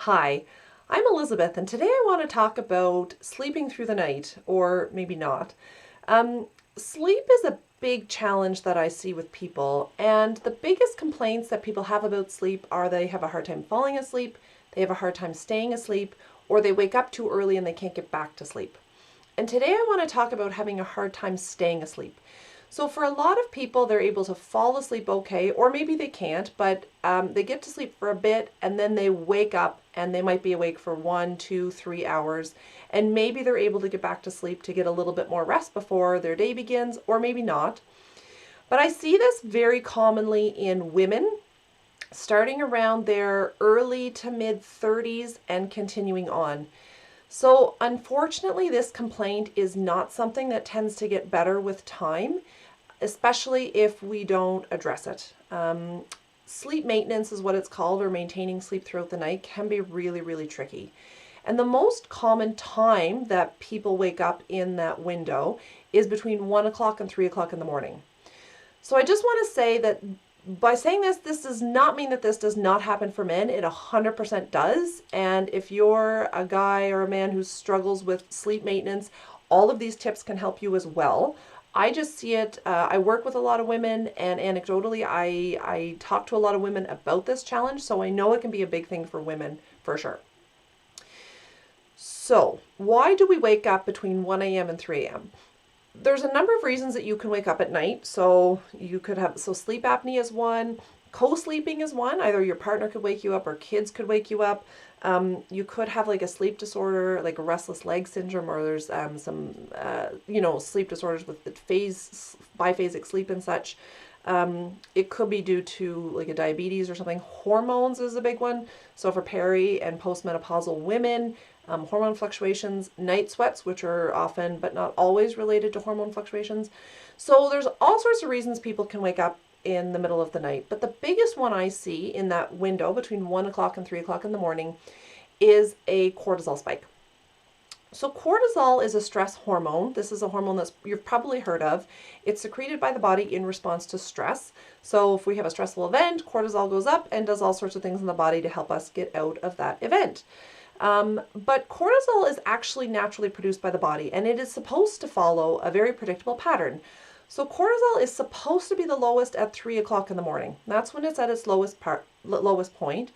Hi, I'm Elizabeth, and today I want to talk about sleeping through the night, or maybe not. Um, Sleep is a big challenge that I see with people, and the biggest complaints that people have about sleep are they have a hard time falling asleep, they have a hard time staying asleep, or they wake up too early and they can't get back to sleep. And today I want to talk about having a hard time staying asleep. So for a lot of people, they're able to fall asleep okay, or maybe they can't, but they get to sleep for a bit and then they wake up and they might be awake for 1, 2, 3 hours, and maybe they're able to get back to sleep to get a little bit more rest before their day begins, or maybe not. But I see this very commonly in women starting around their early to mid 30s and continuing on. So unfortunately, this complaint is not something that tends to get better with time, especially if we don't address it. Sleep maintenance is what it's called, or maintaining sleep throughout the night, can be really, really tricky. And the most common time that people wake up in that window is between 1 o'clock and 3 o'clock in the morning. So I just want to say that by saying this does not mean that this does not happen for men. It 100% does. And if you're a guy or a man who struggles with sleep maintenance, all of these tips can help you as well. I just see it, I work with a lot of women, and anecdotally, I talk to a lot of women about this challenge, so I know it can be a big thing for women for sure. So, why do we wake up between 1 a.m. and 3 a.m.? There's a number of reasons that you can wake up at night. So you could have, sleep apnea is one, co-sleeping is one. Either your partner could wake you up or kids could wake you up. You could have like a sleep disorder, like a restless leg syndrome, or there's some, sleep disorders with the biphasic sleep and such. It could be due to like a diabetes or something. Hormones is a big one. So for peri and postmenopausal women, hormone fluctuations, night sweats, which are often but not always related to hormone fluctuations. So there's all sorts of reasons people can wake up in the middle of the night. But the biggest one I see in that window between 1 o'clock and 3 o'clock in the morning is a cortisol spike. So cortisol is a stress hormone. This is a hormone that you've probably heard of. It's secreted by the body in response to stress. So if we have a stressful event, cortisol goes up and does all sorts of things in the body to help us get out of that event. But cortisol is actually naturally produced by the body, and it is supposed to follow a very predictable pattern. So cortisol is supposed to be the lowest at 3 o'clock in the morning. That's when it's at its lowest point.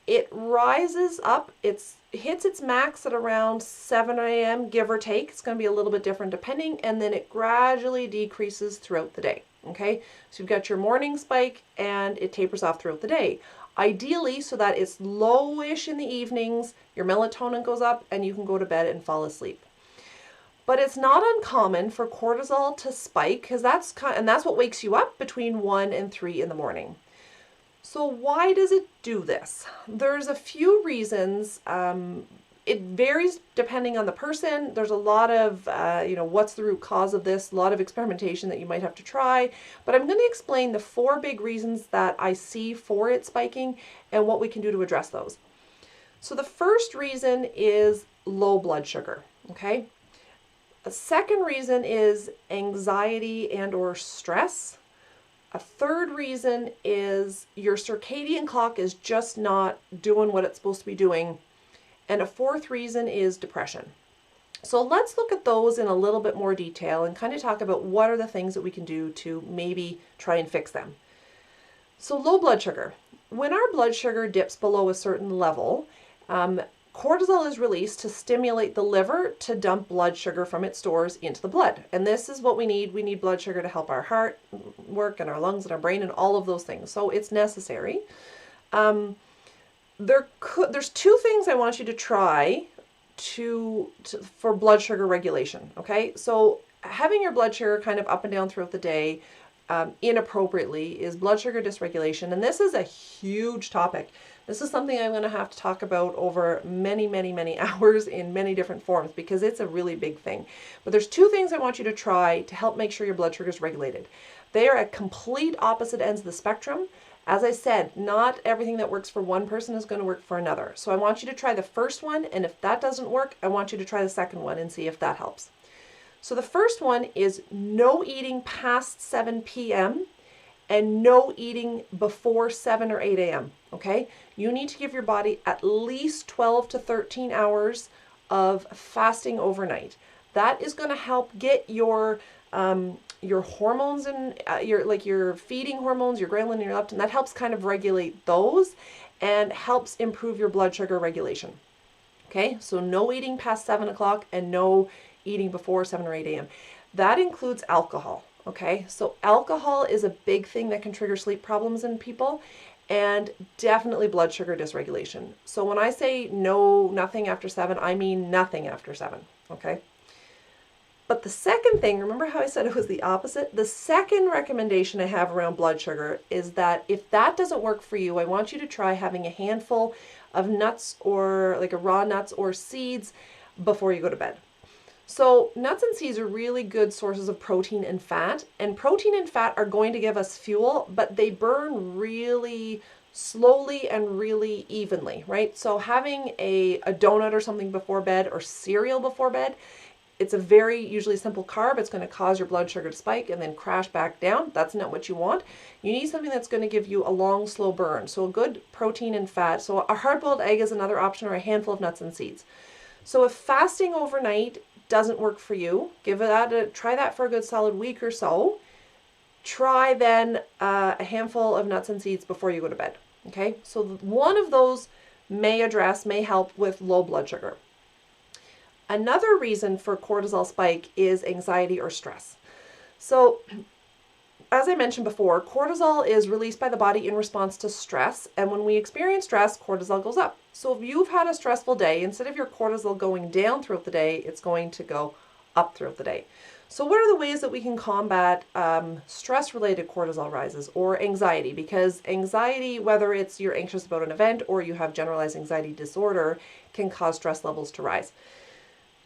It rises up, it hits its max at around 7 a.m., give or take. It's going to be a little bit different depending, and then it gradually decreases throughout the day. Okay, so you've got your morning spike and it tapers off throughout the day. Ideally, so that it's lowish in the evenings, your melatonin goes up and you can go to bed and fall asleep. But it's not uncommon for cortisol to spike, because that's what wakes you up between 1 and 3 in the morning. So why does it do this? There's a few reasons. It varies depending on the person. There's a lot of, what's the root cause of this, a lot of experimentation that you might have to try. But I'm going to explain the 4 big reasons that I see for it spiking and what we can do to address those. So the first reason is low blood sugar, okay? A second reason is anxiety and or stress. A third reason is your circadian clock is just not doing what it's supposed to be doing. And a fourth reason is depression. So let's look at those in a little bit more detail and kind of talk about what are the things that we can do to maybe try and fix them. So low blood sugar. When our blood sugar dips below a certain level, cortisol is released to stimulate the liver to dump blood sugar from its stores into the blood. And this is what we need. We need blood sugar to help our heart work and our lungs and our brain and all of those things. So it's necessary. There's 2 things I want you to try for blood sugar regulation, okay? So having your blood sugar kind of up and down throughout the day inappropriately is blood sugar dysregulation, and this is a huge topic. This is something I'm going to have to talk about over many, many, many hours in many different forms, because it's a really big thing. But there's 2 things I want you to try to help make sure your blood sugar is regulated. They are at complete opposite ends of the spectrum. As I said, not everything that works for one person is going to work for another. So I want you to try the first one, and if that doesn't work, I want you to try the second one and see if that helps. So the first one is no eating past 7 p.m. and no eating before 7 or 8 a.m. okay? You need to give your body at least 12 to 13 hours of fasting overnight. That is going to help get your hormones and your feeding hormones, your ghrelin and your leptin. That helps kind of regulate those and helps improve your blood sugar regulation. Okay, so no eating past 7 o'clock and no eating before 7 or 8 a.m. That includes alcohol. Okay, so alcohol is a big thing that can trigger sleep problems in people, and definitely blood sugar dysregulation. So when I say no, nothing after 7, I mean nothing after 7. Okay. But the second thing, remember how I said it was the opposite? The second recommendation I have around blood sugar is that if that doesn't work for you, I want you to try having a handful of nuts or like a raw nuts or seeds before you go to bed. So nuts and seeds are really good sources of protein and fat are going to give us fuel, but they burn really slowly and really evenly, right? So having a donut or something before bed or cereal before bed, it's a very usually simple carb. It's going to cause your blood sugar to spike and then crash back down. That's not what you want. You need something that's going to give you a long, slow burn. So a good protein and fat. So a hard-boiled egg is another option, or a handful of nuts and seeds. So if fasting overnight doesn't work for you, try that for a good solid week or so. Try then a handful of nuts and seeds before you go to bed. Okay, so one of those may help with low blood sugar. Another reason for cortisol spike is anxiety or stress. So, as I mentioned before, cortisol is released by the body in response to stress, and when we experience stress, cortisol goes up. So if you've had a stressful day, instead of your cortisol going down throughout the day, it's going to go up throughout the day. So what are the ways that we can combat stress-related cortisol rises or anxiety? Because anxiety, whether it's you're anxious about an event or you have generalized anxiety disorder, can cause stress levels to rise.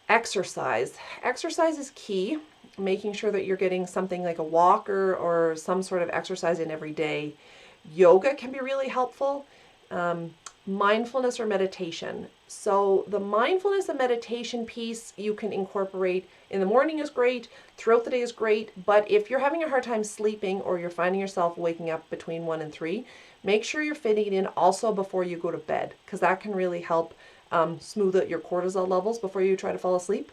Exercise. Exercise is key. Making sure that you're getting something like a walk or some sort of exercise in every day. Yoga can be really helpful. Mindfulness or meditation. So the mindfulness and meditation piece you can incorporate in the morning is great, throughout the day is great, but if you're having a hard time sleeping or you're finding yourself waking up between 1 and 3, make sure you're fitting it in also before you go to bed, because that can really help smooth out your cortisol levels before you try to fall asleep.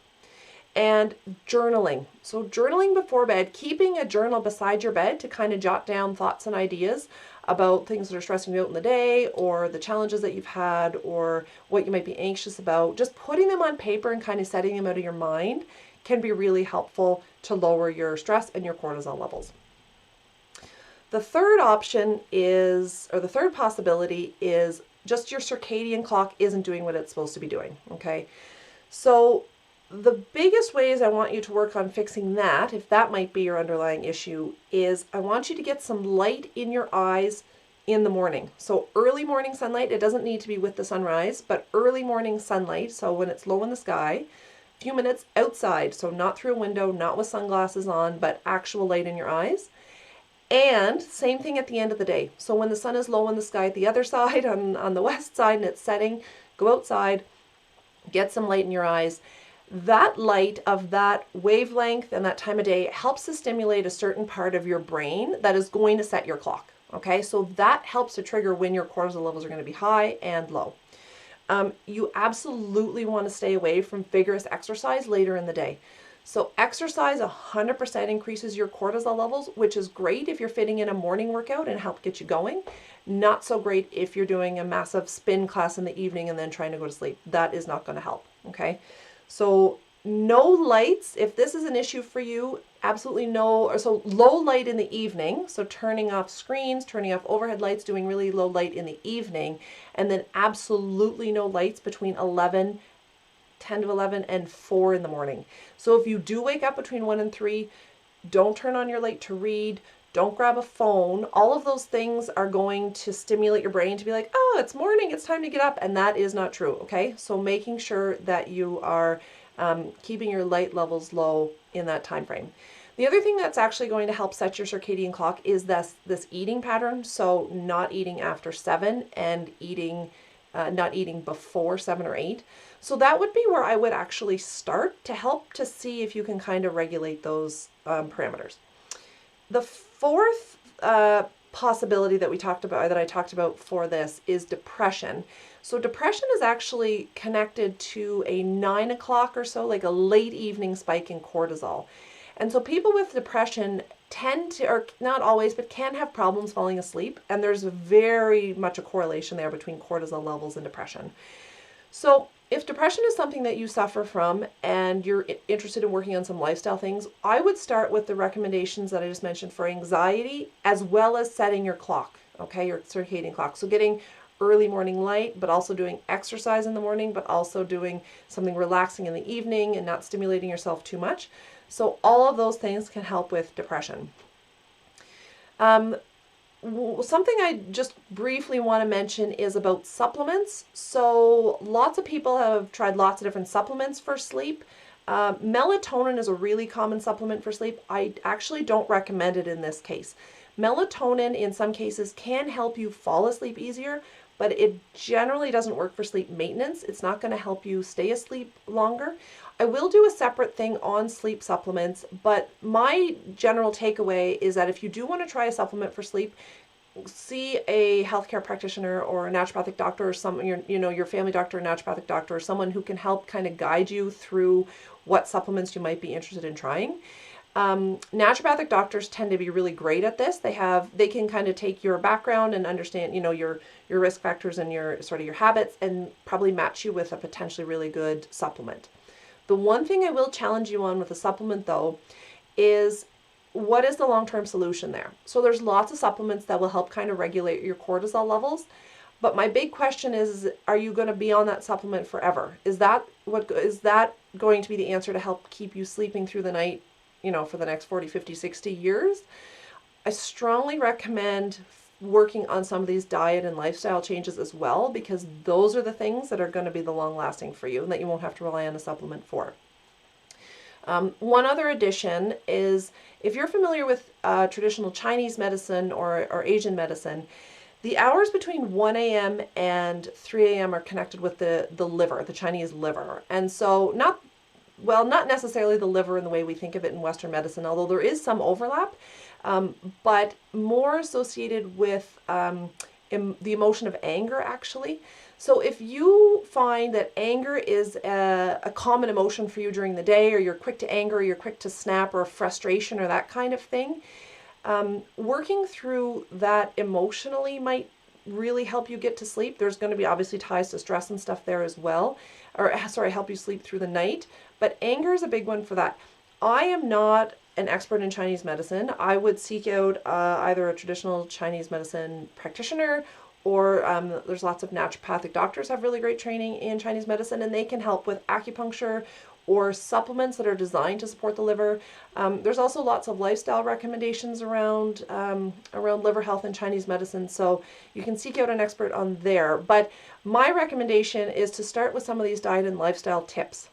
And journaling. So journaling before bed, keeping a journal beside your bed to kind of jot down thoughts and ideas about things that are stressing you out in the day, or the challenges that you've had, or what you might be anxious about. Just putting them on paper and kind of setting them out of your mind can be really helpful to lower your stress and your cortisol levels. The third option is, or the third possibility is just your circadian clock isn't doing what it's supposed to be doing, okay? So the biggest ways I want you to work on fixing that, if that might be your underlying issue, is I want you to get some light in your eyes in the morning. So early morning sunlight, it doesn't need to be with the sunrise, but early morning sunlight, so when it's low in the sky, a few minutes outside, so not through a window, not with sunglasses on, but actual light in your eyes. And same thing at the end of the day. So when the sun is low in the sky at the other side, on the west side, and it's setting, go outside, get some light in your eyes. That light of that wavelength and that time of day helps to stimulate a certain part of your brain that is going to set your clock. Okay, so that helps to trigger when your cortisol levels are going to be high and low. You absolutely want to stay away from vigorous exercise later in the day. So exercise 100% increases your cortisol levels, which is great if you're fitting in a morning workout and help get you going. Not so great if you're doing a massive spin class in the evening and then trying to go to sleep. That is not going to help, okay? So no lights, if this is an issue for you, absolutely no, so low light in the evening, so turning off screens, turning off overhead lights, doing really low light in the evening, and then absolutely no lights between 10 to 11 and 4 in the morning. So if you do wake up between 1 and 3, don't turn on your light to read, don't grab a phone. All of those things are going to stimulate your brain to be like, oh, it's morning, it's time to get up. And that is not true, okay? So making sure that you are keeping your light levels low in that time frame. The other thing that's actually going to help set your circadian clock is this eating pattern. So not eating after 7 and not eating before 7 or 8. So that would be where I would actually start to help to see if you can kind of regulate those parameters. The fourth possibility that I talked about for this is depression. So depression is actually connected to a 9 o'clock or so, like a late evening spike in cortisol. And so people with depression tend to, or not always, but can have problems falling asleep. And there's very much a correlation there between cortisol levels and depression. So if depression is something that you suffer from and you're interested in working on some lifestyle things, I would start with the recommendations that I just mentioned for anxiety, as well as setting your clock, okay, your circadian clock. So getting early morning light, but also doing exercise in the morning, but also doing something relaxing in the evening and not stimulating yourself too much. So all of those things can help with depression. Something I just briefly want to mention is about supplements. So lots of people have tried lots of different supplements for sleep. Melatonin is a really common supplement for sleep. I actually don't recommend it in this case. Melatonin in some cases can help you fall asleep easier, but it generally doesn't work for sleep maintenance. It's not going to help you stay asleep longer. I will do a separate thing on sleep supplements, but my general takeaway is that if you do want to try a supplement for sleep, see a healthcare practitioner or a naturopathic doctor or someone, your family doctor or naturopathic doctor, or someone who can help kind of guide you through what supplements you might be interested in trying. Naturopathic doctors tend to be really great at this. They can kind of take your background and understand, your risk factors and your habits, and probably match you with a potentially really good supplement. The one thing I will challenge you on with a supplement though is, what is the long-term solution there? So there's lots of supplements that will help kind of regulate your cortisol levels. But my big question is, are you going to be on that supplement forever? Is that going to be the answer to help keep you sleeping through the night, for the next 40, 50, 60 years? I strongly recommend working on some of these diet and lifestyle changes as well, because those are the things that are going to be the long lasting for you and that you won't have to rely on a supplement for. One other addition is, if you're familiar with traditional Chinese medicine or Asian medicine, the hours between 1 a.m. and 3 a.m. are connected with the liver, the Chinese liver. And so not necessarily the liver in the way we think of it in Western medicine, although there is some overlap, but more associated with the emotion of anger, actually. So if you find that anger is a common emotion for you during the day, or you're quick to anger, or you're quick to snap, or frustration, or that kind of thing, working through that emotionally might really help you get to sleep. There's going to be obviously ties to stress and stuff there as well, help you sleep through the night. But anger is a big one for that. I am not an expert in Chinese medicine. I would seek out either a traditional Chinese medicine practitioner, or there's lots of naturopathic doctors have really great training in Chinese medicine, and they can help with acupuncture or supplements that are designed to support the liver. There's also lots of lifestyle recommendations around liver health in Chinese medicine, so you can seek out an expert on there. But my recommendation is to start with some of these diet and lifestyle tips.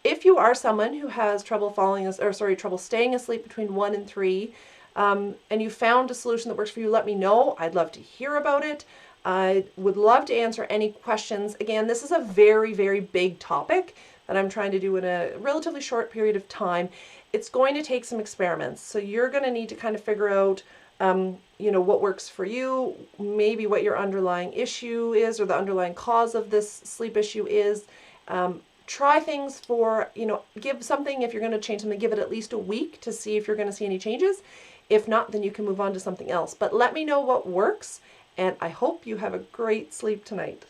If you are someone who has trouble staying asleep between 1 and 3, and you found a solution that works for you, let me know. I'd love to hear about it. I would love to answer any questions. Again, this is a very, very big topic that I'm trying to do in a relatively short period of time. It's going to take some experiments. So you're going to need to kind of figure out, what works for you, maybe what your underlying issue is, or the underlying cause of this sleep issue is. Try things for, give something, if you're going to change something, give it at least a week to see if you're going to see any changes. If not, then you can move on to something else. But let me know what works, and I hope you have a great sleep tonight.